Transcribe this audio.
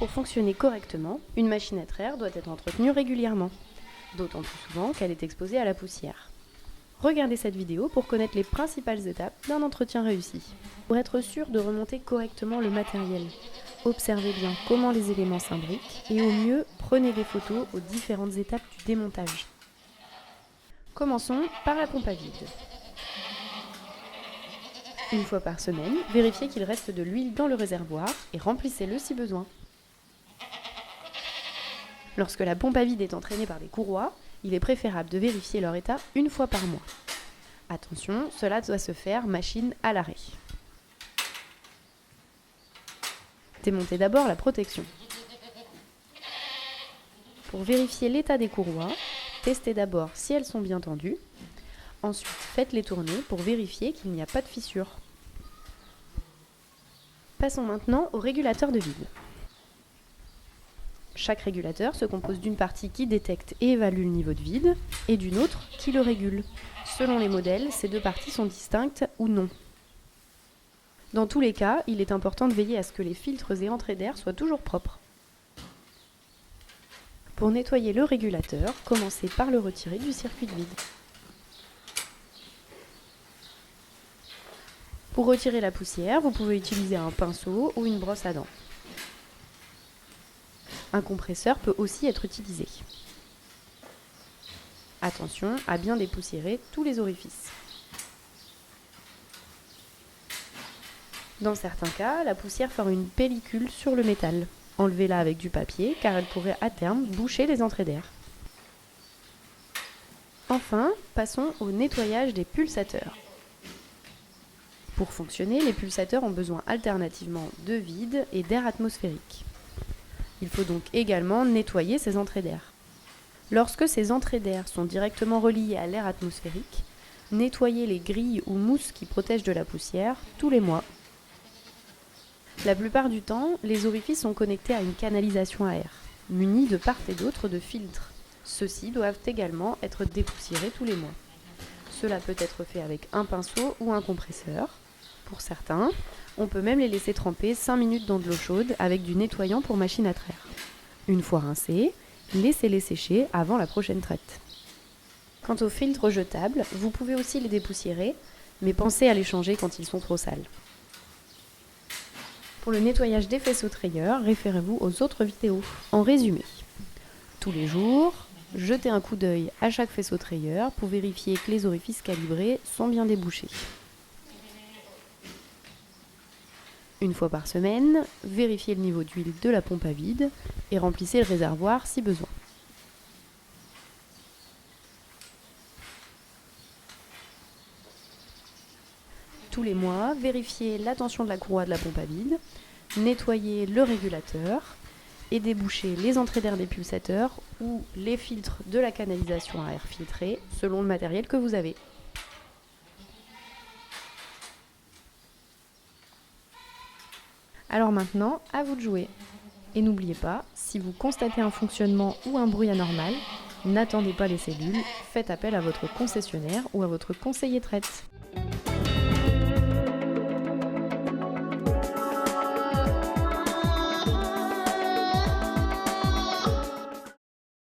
pour fonctionner correctement, une machine à traire doit être entretenue régulièrement, d'autant plus souvent qu'elle est exposée à la poussière. Regardez cette vidéo pour connaître les principales étapes d'un entretien réussi. Pour être sûr de remonter correctement le matériel, observez bien comment les éléments s'imbriquent et au mieux, prenez des photos aux différentes étapes du démontage. Commençons par la pompe à vide. Une fois par semaine, vérifiez qu'il reste de l'huile dans le réservoir et remplissez-le si besoin. Lorsque la pompe à vide est entraînée par des courroies, il est préférable de vérifier leur état une fois par mois. Attention, cela doit se faire machine à l'arrêt. Démontez d'abord la protection. Pour vérifier l'état des courroies, testez d'abord si elles sont bien tendues. Ensuite, faites-les tourner pour vérifier qu'il n'y a pas de fissure. Passons maintenant au régulateur de vide. Chaque régulateur se compose d'une partie qui détecte et évalue le niveau de vide et d'une autre qui le régule. Selon les modèles, ces deux parties sont distinctes ou non. Dans tous les cas, il est important de veiller à ce que les filtres et entrées d'air soient toujours propres. Pour nettoyer le régulateur, commencez par le retirer du circuit de vide. Pour retirer la poussière, vous pouvez utiliser un pinceau ou une brosse à dents. Un compresseur peut aussi être utilisé. Attention à bien dépoussiérer tous les orifices. Dans certains cas, la poussière fera une pellicule sur le métal. Enlevez-la avec du papier car elle pourrait à terme boucher les entrées d'air. Enfin, passons au nettoyage des pulsateurs. Pour fonctionner, les pulsateurs ont besoin alternativement de vide et d'air atmosphérique. Il faut donc également nettoyer ces entrées d'air. Lorsque ces entrées d'air sont directement reliées à l'air atmosphérique, nettoyez les grilles ou mousses qui protègent de la poussière tous les mois. La plupart du temps, les orifices sont connectés à une canalisation à air, munie de part et d'autre de filtres. Ceux-ci doivent également être dépoussiérés tous les mois. Cela peut être fait avec un pinceau ou un compresseur. Pour certains, on peut même les laisser tremper 5 minutes dans de l'eau chaude avec du nettoyant pour machine à traire. Une fois rincés, laissez-les sécher avant la prochaine traite. Quant aux filtres jetables, vous pouvez aussi les dépoussiérer, mais pensez à les changer quand ils sont trop sales. Pour le nettoyage des faisceaux trayeurs, référez-vous aux autres vidéos. En résumé, tous les jours, jetez un coup d'œil à chaque faisceau trayeur pour vérifier que les orifices calibrés sont bien débouchés. Une fois par semaine, vérifiez le niveau d'huile de la pompe à vide et remplissez le réservoir si besoin. Tous les mois, vérifiez la tension de la courroie de la pompe à vide, nettoyez le régulateur et débouchez les entrées d'air des pulsateurs ou les filtres de la canalisation à air filtré selon le matériel que vous avez. Alors maintenant, à vous de jouer. Et n'oubliez pas, si vous constatez un fonctionnement ou un bruit anormal, n'attendez pas les cellules, faites appel à votre concessionnaire ou à votre conseiller traite.